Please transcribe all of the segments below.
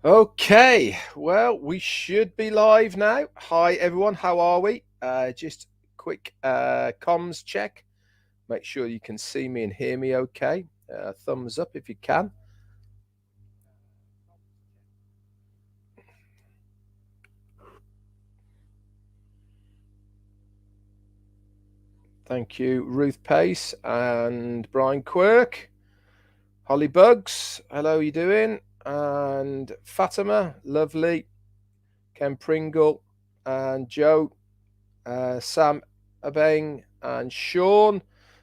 Okay, well, we should be live now. Hi, everyone. How are we? Just quick comms check. Make sure you can see me and hear me okay. Thumbs up if you can. Thank you, Ruth Pace and Brian Quirk. Holly Bugs, hello, you doing? And Fatima, lovely. Ken Pringle and Joe, Sam Abeng and Sean,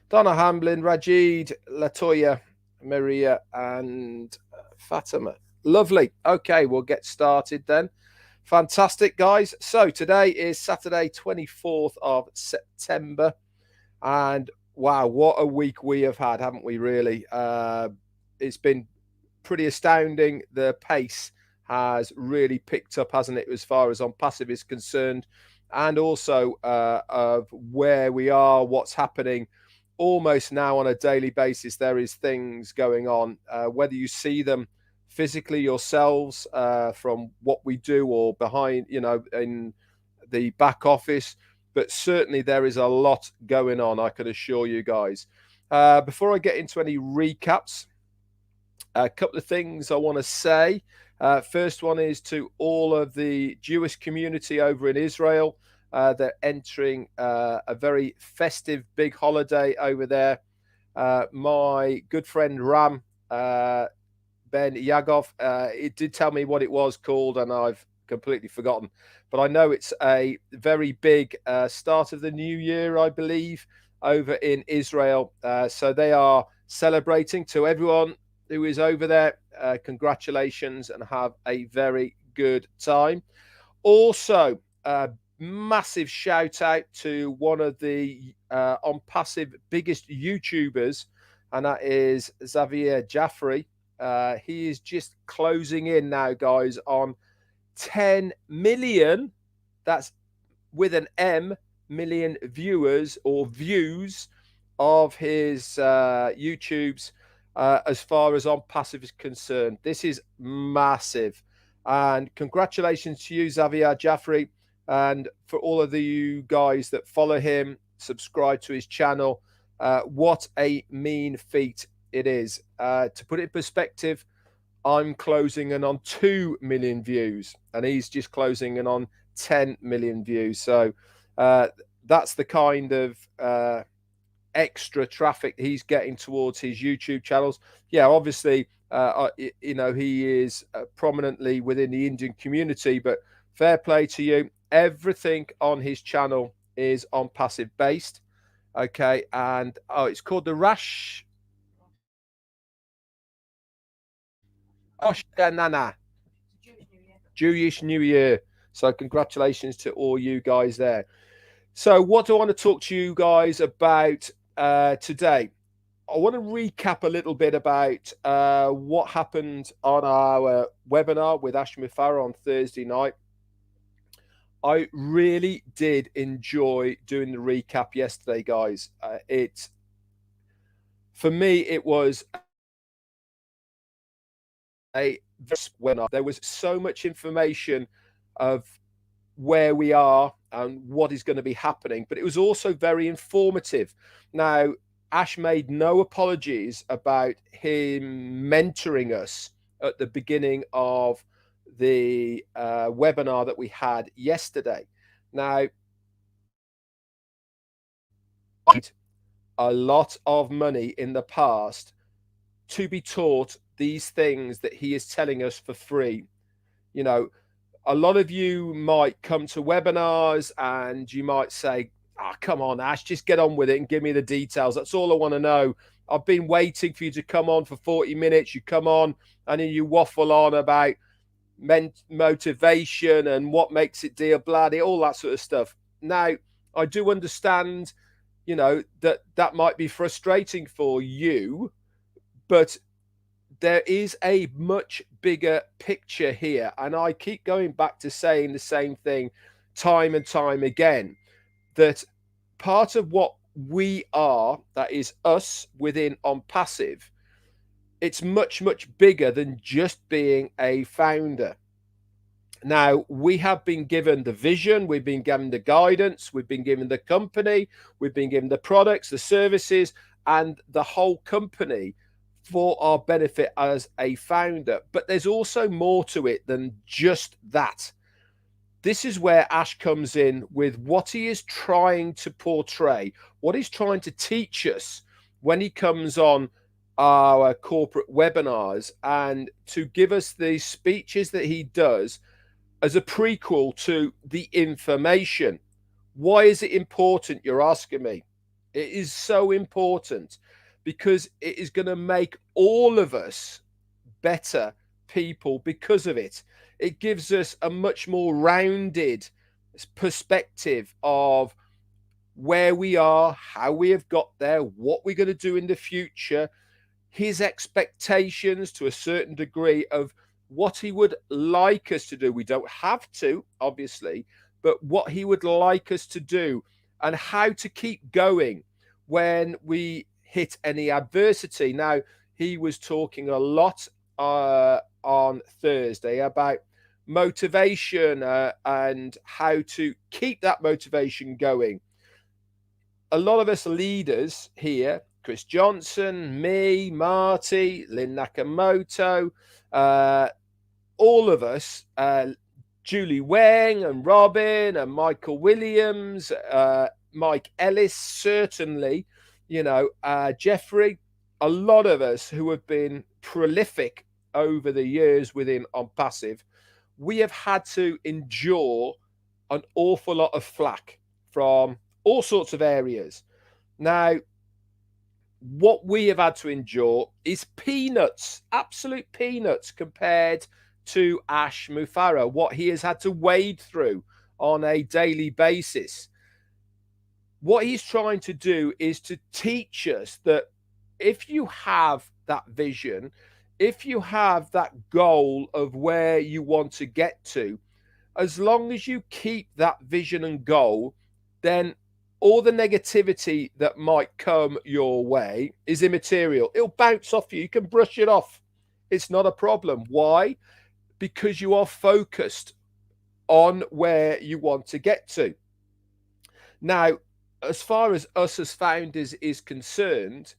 Donna Hamlin, Rajid, Latoya, Maria, and Fatima. Lovely. Okay, we'll get started then. Fantastic, guys. So today is Saturday, 24th of September. And wow, what a week we have had, haven't we, really? It's been pretty astounding. The pace has really picked up, hasn't it, as far as on passive is concerned, and also of where we are, what's happening. Almost now on a daily basis, there is things going on, whether you see them physically yourselves from what we do or behind, in the back office. But certainly there is a lot going on, I can assure you guys. Before I get into any recaps, a couple of things I want to say. First one is to all of the Jewish community over in Israel. They're entering a very festive big holiday over there. My good friend Ram Ben Yagov, it did tell me what it was called, and I've completely forgotten. But I know it's a very big start of the new year, I believe, over in Israel. So they are celebrating. To everyone who is over there, congratulations and have a very good time. Also, massive shout out to one of the on passive biggest YouTubers, and that is Xavier Jaffrey. He is just closing in now, guys, on 10 million. That's with an M, million viewers or views of his YouTubes as far as on passive is concerned. This is massive. And congratulations to you, Xavier Jaffrey, and for all of you guys that follow him, subscribe to his channel. What a mean feat it is. To put it in perspective, I'm closing in on 2 million views, and he's just closing in on 10 million views. So that's the kind of extra traffic he's getting towards his YouTube channels. Yeah, obviously, he is prominently within the Indian community, but fair play to you. Everything on his channel is on passive based. Okay, and it's called the Rash Nana Jewish New Year. So congratulations to all you guys there. So what do I want to talk to you guys about today? I want to recap a little bit about what happened on our webinar with Ashmi Farah on Thursday night. I really did enjoy doing the recap yesterday, guys. For me, it was a webinar. There was so much information of where we are and what is going to be happening, but it was also very informative. Now, Ash made no apologies about him mentoring us at the beginning of the webinar that we had yesterday. Now, a lot of money in the past to be taught these things that he is telling us for free. You know, a lot of you might come to webinars and you might say, oh, come on, Ash, just get on with it and give me the details. That's all I want to know. I've been waiting for you to come on for 40 minutes. You come on and then you waffle on about motivation and what makes it dear bloody, all that sort of stuff. Now, I do understand, that might be frustrating for you, but there is a much bigger picture here. And I keep going back to saying the same thing time and time again, that part of what we are, that is us within on passive, It's much, much bigger than just being a founder. Now, we have been given the vision, we've been given the guidance, we've been given the company, we've been given the products, the services, and the whole company for our benefit as a founder. But there's also more to it than just that. This is where Ash comes in with what he is trying to portray, what he's trying to teach us when he comes on our corporate webinars and to give us the speeches that he does as a prequel to the information. Why is it important? You're asking me. It is so important because it is going to make all of us better people because of it. It gives us a much more rounded perspective of where we are, how we have got there, what we're going to do in the future, his expectations to a certain degree of what he would like us to do. We don't have to, obviously, but what he would like us to do and how to keep going when we hit any adversity. Now, he was talking a lot on Thursday about motivation and how to keep that motivation going. A lot of us leaders here, Chris Johnson, me, Marty, Lynn Nakamoto, all of us, Julie Wang and Robin and Michael Williams, Mike Ellis, certainly, Jeffrey, a lot of us who have been prolific over the years within On Passive, we have had to endure an awful lot of flack from all sorts of areas. Now, what we have had to endure is peanuts, absolute peanuts compared to Ash Mufareh, what he has had to wade through on a daily basis. What he's trying to do is to teach us that if you have that vision, if you have that goal of where you want to get to, as long as you keep that vision and goal, then all the negativity that might come your way is immaterial. It'll bounce off you. You can brush it off. It's not a problem. Why? Because you are focused on where you want to get to. Now, as far as us as founders is concerned,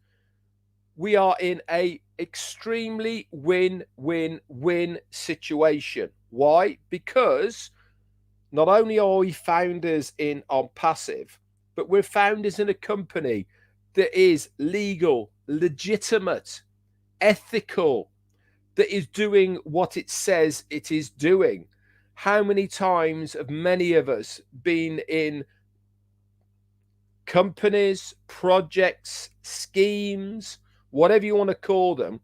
we are in a extremely win-win-win situation. Why? Because not only are we founders in On Passive, but we're founders in a company that is legal, legitimate, ethical, that is doing what it says it is doing. How many times have many of us been in companies, projects, schemes, whatever you want to call them,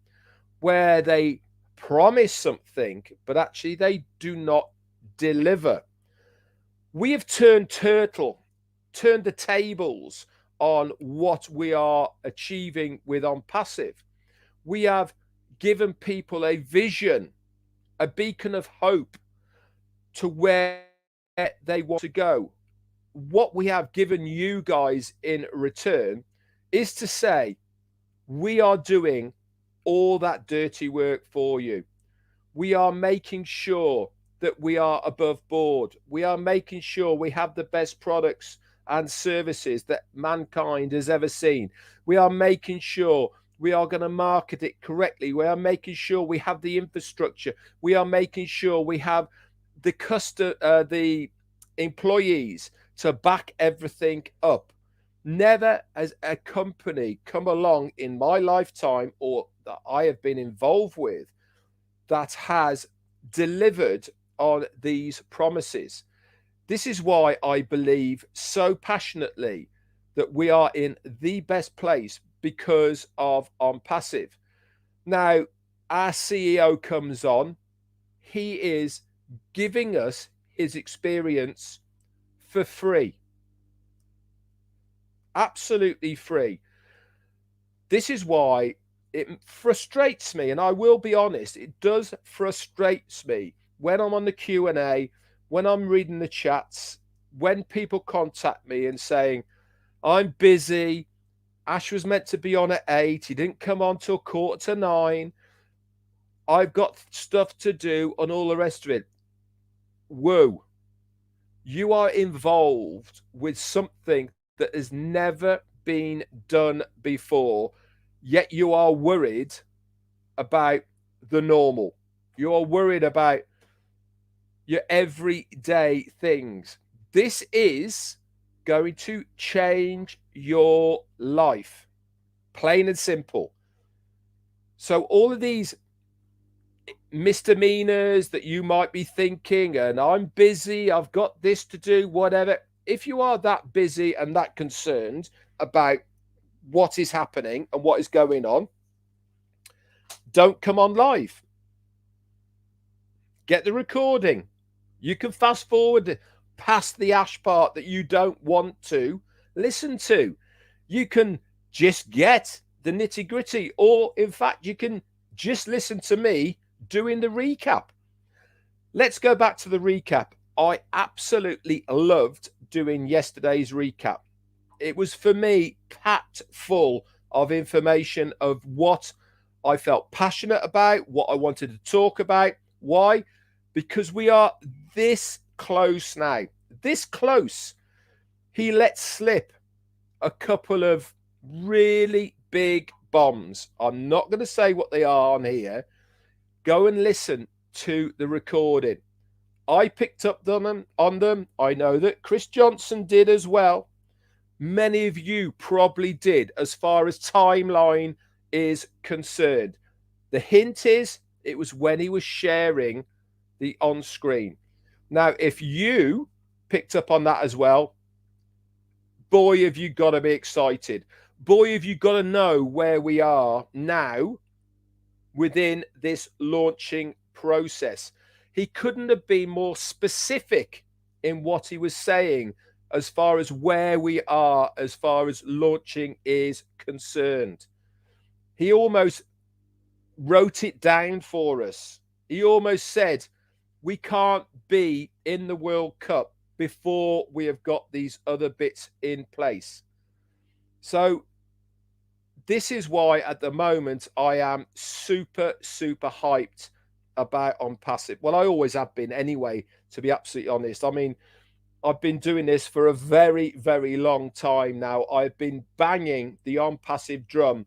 where they promise something, but actually they do not deliver? We have turned the tables on what we are achieving with On Passive. We have given people a vision, a beacon of hope to where they want to go. What we have given you guys in return is to say, we are doing all that dirty work for you. We are making sure that we are above board. We are making sure we have the best products and services that mankind has ever seen. We are making sure we are going to market it correctly. We are making sure we have the infrastructure. We are making sure we have the employees to back everything up. Never has a company come along in my lifetime or that I have been involved with that has delivered on these promises. This is why I believe so passionately that we are in the best place because of On Passive. Now, our CEO comes on. He is giving us his experience for free. Absolutely free. This is why it frustrates me, and I will be honest, it does frustrate me when I'm on the Q&A, when I'm reading the chats, when people contact me and saying, I'm busy, Ash was meant to be on at 8. He didn't come on till 8:45. I've got stuff to do and all the rest of it. Whoa. You are involved with something that has never been done before, yet you are worried about the normal. You are worried about your everyday things. This is going to change your life, plain and simple. So all of these misdemeanors that you might be thinking, and I'm busy, I've got this to do, whatever. If you are that busy and that concerned about what is happening and what is going on, don't come on live. Get the recording. You can fast forward past the Ash part that you don't want to listen to. You can just get the nitty gritty, or in fact, you can just listen to me doing the recap. Let's go back to the recap. I absolutely loved doing yesterday's recap. It was, for me, packed full of information of what I felt passionate about, what I wanted to talk about. Why? Because we are this close now. This close. He let slip a couple of really big bombs. I'm not going to say what they are on here. Go and listen to the recording. I picked up on them. I know that Chris Johnson did as well. Many of you probably did, as far as timeline is concerned. The hint is it was when he was sharing the on-screen. Now, if you picked up on that as well, boy, have you got to be excited. Boy, have you got to know where we are now within this launching process. He couldn't have been more specific in what he was saying as far as where we are, as far as launching is concerned. He almost wrote it down for us. He almost said, we can't be in the World Cup before we have got these other bits in place. So this is why at the moment I am super, super hyped about On Passive. Well, I always have been anyway, to be absolutely honest. I mean, I've been doing this for a very, very long time now. I've been banging the On Passive drum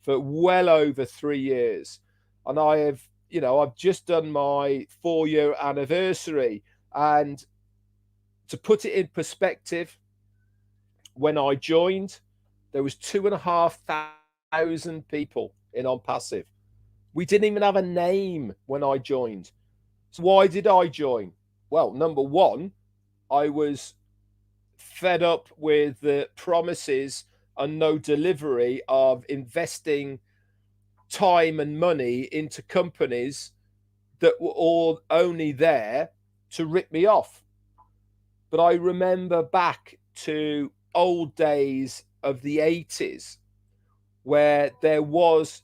for well over 3 years. And I have, I've just done my 4-year anniversary. And to put it in perspective, when I joined, there was 2,500 people in On Passive. We didn't even have a name when I joined. So why did I join? Well, number one, I was fed up with the promises and no delivery of investing time and money into companies that were all only there to rip me off. But I remember back to old days of the 80s where there was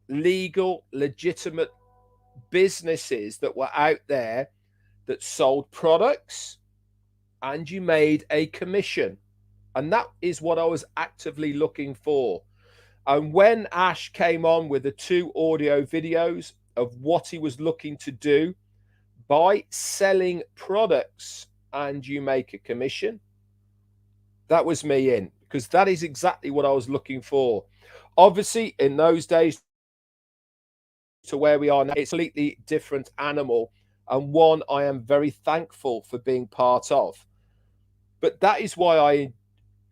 legal, legitimate businesses that were out there that sold products and you made a commission. And that is what I was actively looking for. And when Ash came on with the 2 audio videos of what he was looking to do by selling products and you make a commission, that was me in, because that is exactly what I was looking for. Obviously, in those days to where we are now, it's a completely different animal, and one I am very thankful for being part of. But that is why I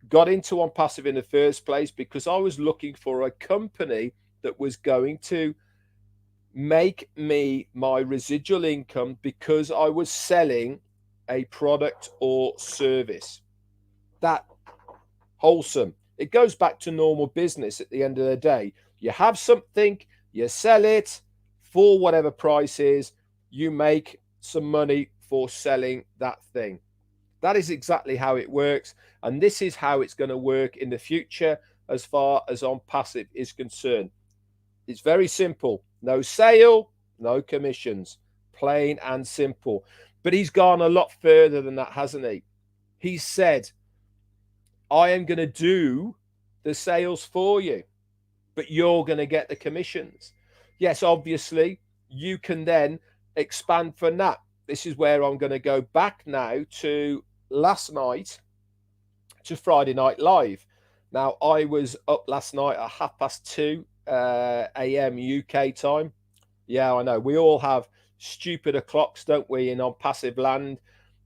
got into On Passive in the first place, because I was looking for a company that was going to make me my residual income because I was selling a product or service. That wholesome. It goes back to normal business at the end of the day. You have something, you sell it for whatever price is, you make some money for selling that thing. That is exactly how it works. And this is how it's going to work in the future as far as On Passive is concerned. It's very simple. No sale, no commissions. Plain and simple. But he's gone a lot further than that, hasn't he? He said, I am going to do the sales for you, but you're going to get the commissions. Yes, obviously, you can then expand from that. This is where I'm going to go back now to last night, to Friday Night Live. Now, I was up last night at 2:30 a.m. UK time. Yeah, I know. We all have stupider clocks, don't we, in on passive land?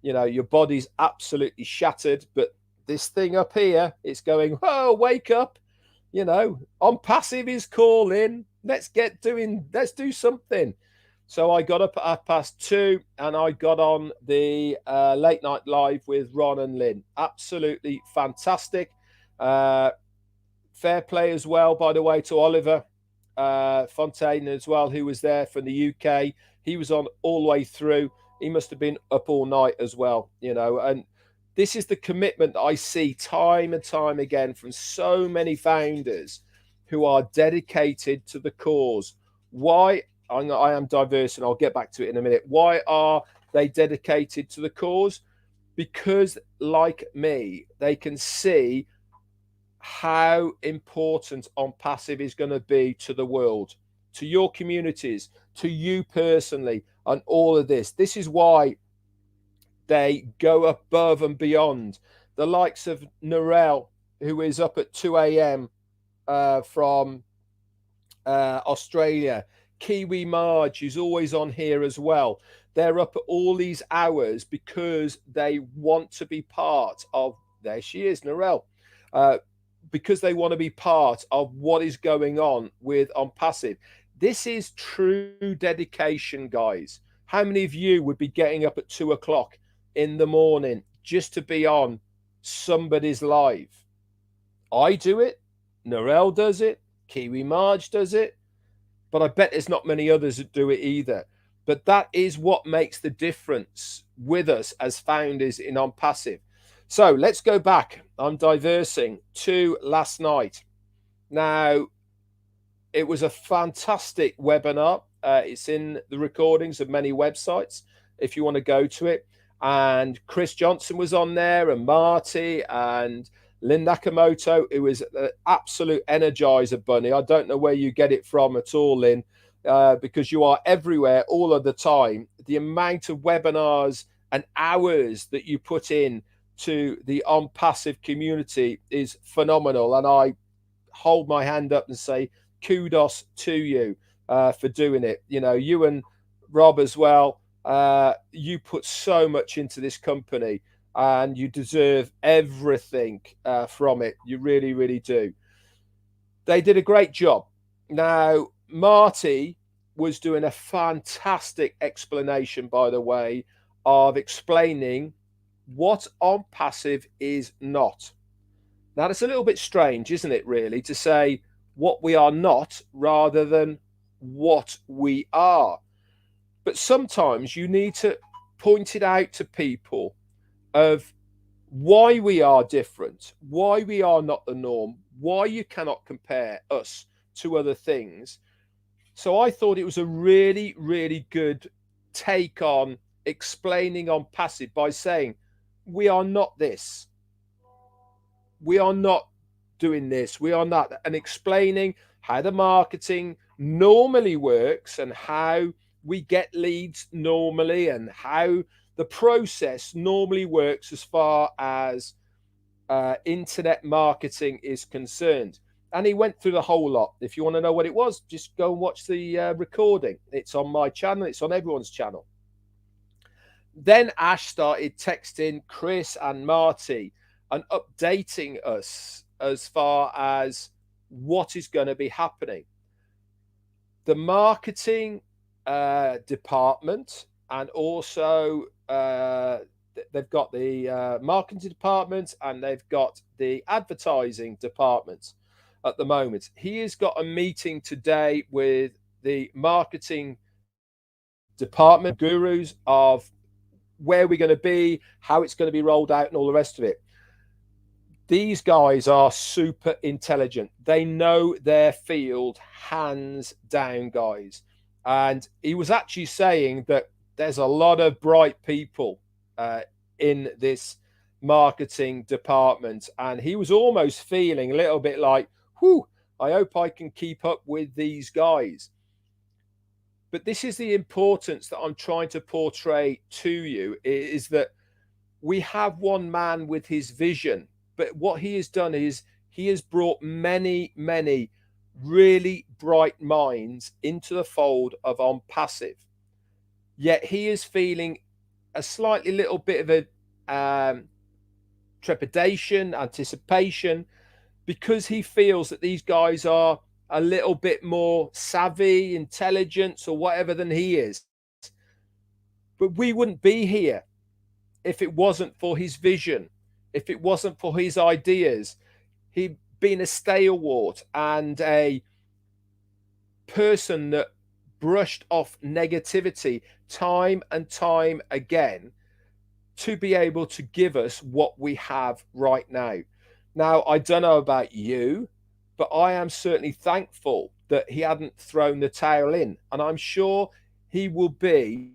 You know, your body's absolutely shattered, but this thing up here, it's going, whoa, wake up. You know, on passive is calling. Let's do something. So I got up at 2:30 and I got on the late night live with Ron and Lynn. Absolutely fantastic. Fair play as well, by the way, to Oliver Fontaine as well, who was there from the UK. He was on all the way through. He must have been up all night as well, you know. And this is the commitment that I see time and time again from so many founders who are dedicated to the cause. Why? I am diverse, and I'll get back to it in a minute. Why are they dedicated to the cause? Because, like me, they can see how important on passive is going to be to the world, to your communities, to you personally, and all of this. This is why they go above and beyond. The likes of Narelle, who is up at 2 a.m. From Australia, Kiwi Marge, who's always on here as well. They're up at all these hours because they want to be part of, there she is, Narelle, because they want to be part of what is going on with on passive. This is true dedication, guys. How many of you would be getting up at 2 o'clock in the morning just to be on somebody's live? I do it. Narelle does it. Kiwi Marge does it. But I bet there's not many others that do it either. But that is what makes the difference with us as founders in On Passive. So let's go back. I'm diversing to last night. Now, it was a fantastic webinar. It's in the recordings of many websites if you want to go to it. And Chris Johnson was on there, and Marty, and Lynn Nakamoto, who is an absolute energizer bunny. I don't know where you get it from at all, Lynn, because you are everywhere all of the time. The amount of webinars and hours that you put in to the On Passive community is phenomenal. And I hold my hand up and say kudos to you for doing it. You know, you and Rob as well, you put so much into this company, and you deserve everything from it. You really, really do. They did a great job. Now, Marty was doing a fantastic explanation, by the way, of explaining what On Passive is not. Now, it's a little bit strange, isn't it, really, to say what we are not rather than what we are. But sometimes you need to point it out to people of why we are different, why we are not the norm, why you cannot compare us to other things. So I thought it was a really, really good take on explaining On Passive by saying we are not this. We are not doing this. We are not. And explaining how the marketing normally works and how we get leads normally and how the process normally works as far as internet marketing is concerned. And he went through the whole lot. If you want to know what it was, just go and watch the recording. It's on my channel. It's on everyone's channel. Then Ash started texting Chris and Marty and updating us as far as what is going to be happening. The marketing department, and also they've got the marketing department and they've got the advertising department at the moment. He has got a meeting today with the marketing department gurus of where we're going to be, how it's going to be rolled out, and all the rest of it. These guys are super intelligent. They know their field hands down, guys. And he was actually saying that there's a lot of bright people in this marketing department, and he was almost feeling a little bit like, whew, I hope I can keep up with these guys. But this is the importance that I'm trying to portray to you, is that we have one man with his vision, but what he has done is he has brought many, many really bright minds into the fold of On Passive. Yet he is feeling a slightly little bit of a trepidation, anticipation, because he feels that these guys are a little bit more savvy, intelligence, or whatever than he is. But we wouldn't be here if it wasn't for his vision, if it wasn't for his ideas. He'd been a stalwart and a person that brushed off negativity time and time again to be able to give us what we have right now. Now, I don't know about you, but I am certainly thankful that he hadn't thrown the towel in. And I'm sure he will be,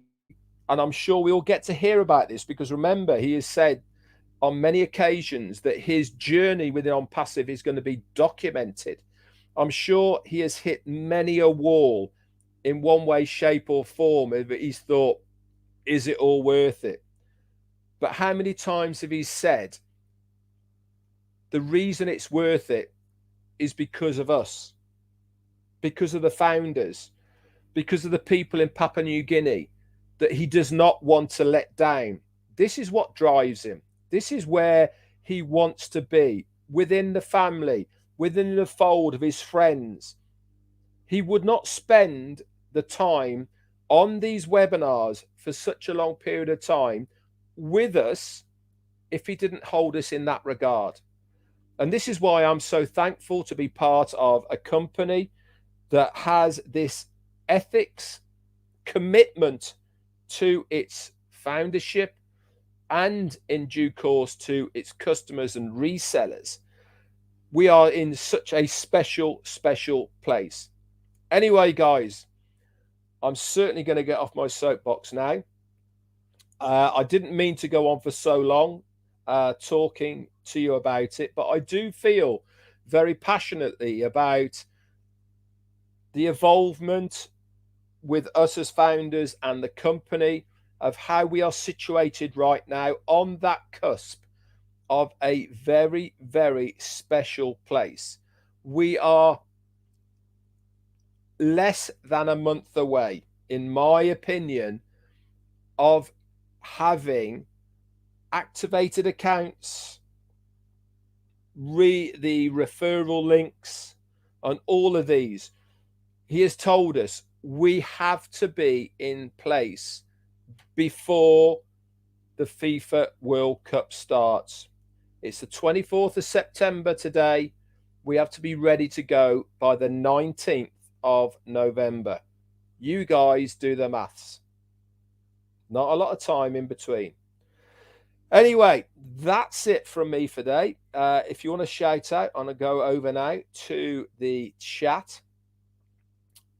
and I'm sure we'll get to hear about this, because remember, he has said on many occasions that his journey within On Passive is going to be documented. I'm sure he has hit many a wall in one way, shape, or form. He's thought, is it all worth it? But how many times have he said, the reason it's worth it is because of us, because of the founders, because of the people in Papua New Guinea that he does not want to let down. This is what drives him. This is where he wants to be, within the family, within the fold of his friends. He would not spend the time on these webinars for such a long period of time with us if he didn't hold us in that regard. And this is why I'm so thankful to be part of a company that has this ethics, commitment to its foundership, and in due course to its customers and resellers. We are in such a special, special place. Anyway, guys, I'm certainly going to get off my soapbox now. I didn't mean to go on for so long talking to you about it, but I do feel very passionately about the involvement with us as founders and the company, of how we are situated right now on that cusp of a very, very special place. We are less than a month away, in my opinion, of having activated accounts, the referral links, and all of these. He has told us we have to be in place before the FIFA World Cup starts. It's the 24th of September today. We have to be ready to go by the 19th of November. You guys do the maths. Not a lot of time in between. Anyway, that's it from me for today. If you want to shout out, I'm going to go over now to the chat.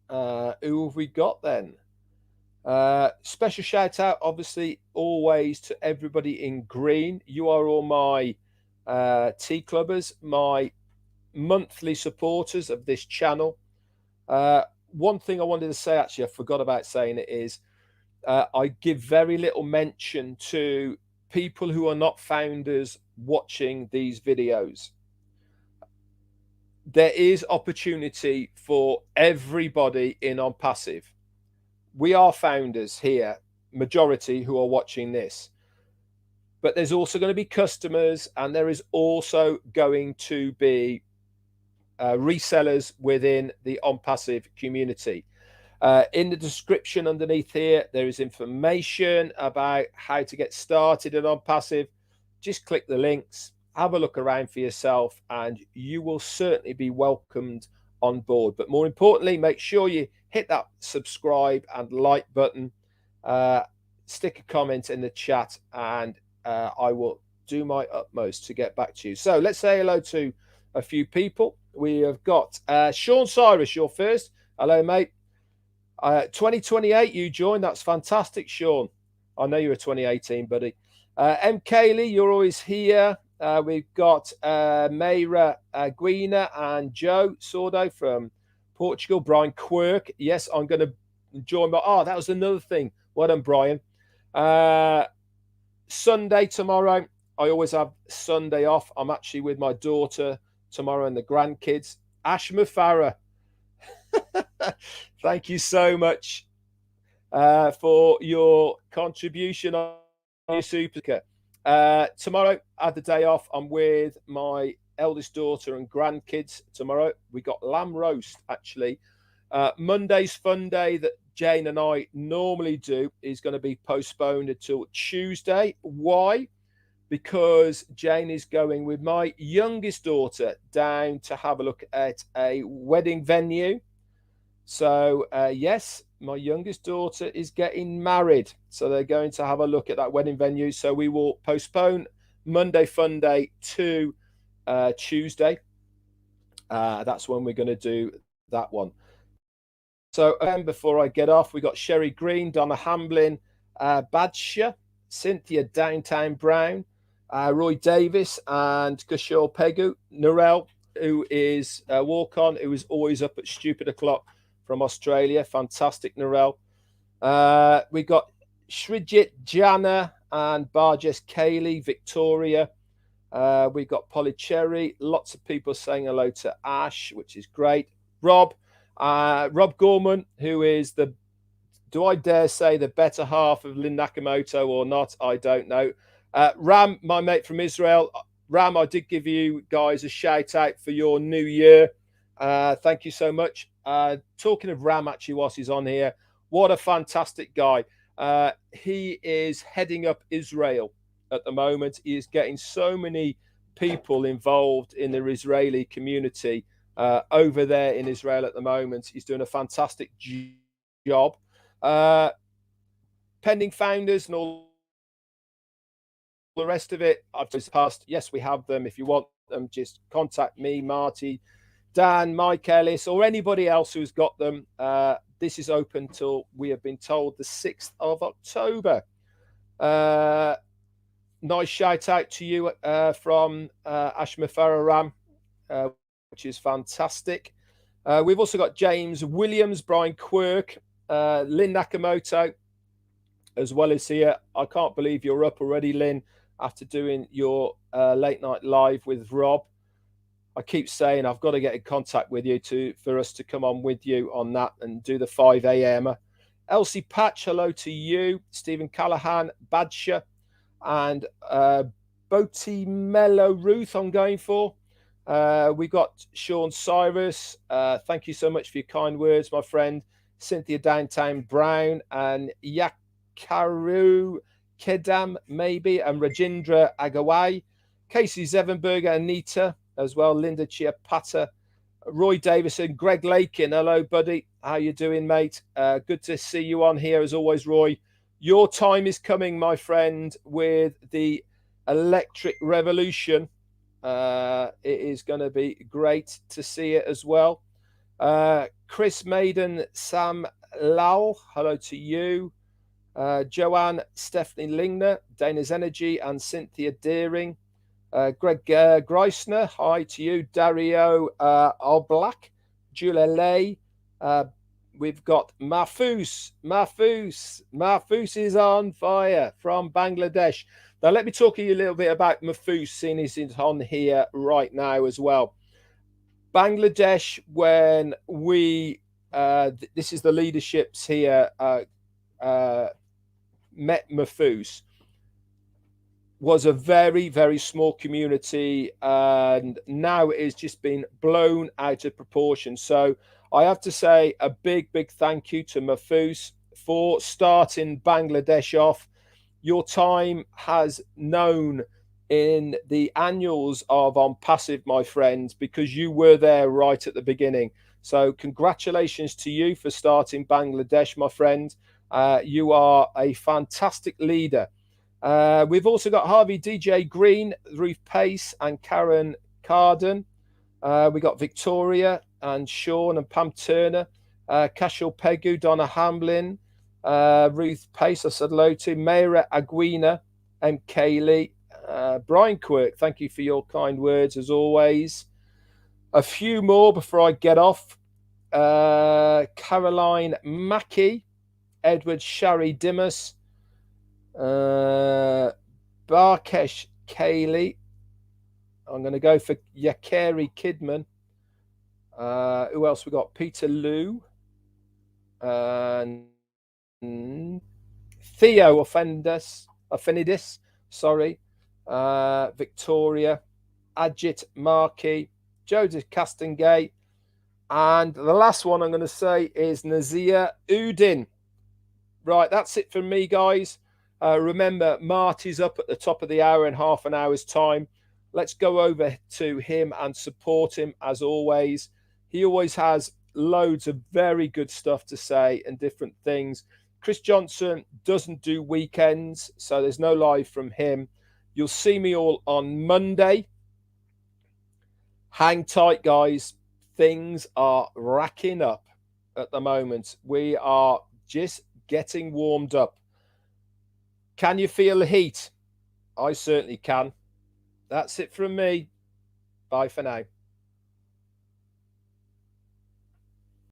Who have we got then? Special shout out, obviously, always to everybody in green. You are all my tea clubbers, my monthly supporters of this channel. One thing I wanted to say, actually, I forgot about saying it, is I give very little mention to people who are not founders watching these videos. There is opportunity for everybody in On Passive. We are founders here, majority, who are watching this. But there's also going to be customers, and there is also going to be resellers within the On Passive community. In the description underneath here, there is information about how to get started at On Passive. Just click the links, have a look around for yourself, and you will certainly be welcomed on board. But more importantly, make sure you hit that subscribe and like button, stick a comment in the chat, and I will do my utmost to get back to you. So let's say hello to a few people. We have got Sean Cyrus, you're first. Hello, mate. 2028 you joined. That's fantastic, Sean. I know you're a 2018, buddy. M. Kaylee, you're always here. We've got Mayra Aguina and Joe Sordo from Portugal. Brian Quirk. Yes, I'm going to join. That was another thing. Well done, Brian. Sunday tomorrow. I always have Sunday off. I'm actually with my daughter tomorrow and the grandkids. Ashma Farah. Thank you so much for your contribution on your super. Tomorrow, I had the day off. I'm with my eldest daughter and grandkids tomorrow. We got lamb roast, actually. Monday's fun day that Jane and I normally do is going to be postponed until Tuesday. Why? Because Jane is going with my youngest daughter down to have a look at a wedding venue. So, yes, my youngest daughter is getting married. So they're going to have a look at that wedding venue. So we will postpone Monday Fun Day to Tuesday. That's when we're going to do that one. So before I get off, we got Sherry Green, Donna Hamblin, Badsha, Cynthia Downtown Brown, Roy Davis, and Kushal Pegu, Narelle, who is walk-on, who is always up at stupid o'clock from Australia. Fantastic, Narelle. We got Shrijit Jana and Barjes Kaylee, Victoria. We got Polly Cherry. Lots of people saying hello to Ash, which is great. Rob Gorman, who is do I dare say the better half of Lynn Nakamoto or not? I don't know. Ram, my mate from Israel. Ram, I did give you guys a shout out for your new year. Thank you so much. Talking of Ram, actually, whilst he's on here, what a fantastic guy. He is heading up Israel at the moment. He is getting so many people involved in the Israeli community over there in Israel at the moment. He's doing a fantastic job. Pending founders and all the rest of it, I've just passed. Yes, we have them. If you want them, just contact me, Marty, Dan, Mike Ellis, or anybody else who's got them. This is open till, we have been told, the 6th of October. Nice shout out to you from Ashma Farah Ram, which is fantastic. We've also got James Williams, Brian Quirk, Lynn Nakamoto, as well as here. I can't believe you're up already, Lynn, after doing your late night live with Rob. I keep saying I've got to get in contact with you for us to come on with you on that and do the 5 a.m. Elsie Patch, hello to you. Stephen Callahan, Badsha, and Boti Mello Ruth I'm going for. We got Sean Cyrus. Thank you so much for your kind words, my friend. Cynthia Downtown Brown and Yakaru Kedam, maybe, and Rajindra Agawai. Casey Zevenberger, Anita, as well, Linda Chiapata, Roy Davison, Greg Lakin. Hello, buddy. How you doing, mate? Good to see you on here, as always, Roy. Your time is coming, my friend, with the electric revolution. It is going to be great to see it as well. Chris Maiden, Sam Lau, hello to you. Joanne, Stephanie Lingner, Dana's Energy, and Cynthia Deering. Greg Greisner, hi to you. Dario Oblak, Julia Lay. We've got Mahfuz. Mahfuz is on fire from Bangladesh. Now, let me talk to you a little bit about Mahfuz, seeing he's on here right now as well. Bangladesh, when we, this is the leaderships here, met Mahfuz, was a very, very small community, and now it has just been blown out of proportion. So I have to say a big, big thank you to Mahfuz for starting Bangladesh off. Your time has known in the annuals of On Passive, my friends, because you were there right at the beginning. So congratulations to you for starting Bangladesh, my friend. You are a fantastic leader. We've also got Harvey DJ Green, Ruth Pace, and Karen Carden. We got Victoria and Sean and Pam Turner, Cashel Pegu, Donna Hamlin, Ruth Pace, I said hello to, Mayra Aguina, Kaylee, Brian Quirk, thank you for your kind words as always. A few more before I get off. Caroline Mackey, Edward Shari Dimas, Barkesh Kaylee. I'm going to go for Yakari Kidman. Who else we got? Peter Liu. And Theo Offendis, sorry. Victoria. Ajit Markey. Joseph Castengate. And the last one I'm going to say is Nazia Udin. Right, that's it from me, guys. Remember, Marty's up at the top of the hour in half an hour's time. Let's go over to him and support him as always. He always has loads of very good stuff to say and different things. Chris Johnson doesn't do weekends, so there's no live from him. You'll see me all on Monday. Hang tight, guys. Things are racking up at the moment. We are just getting warmed up. Can you feel the heat? I certainly can. That's it from me. Bye for now.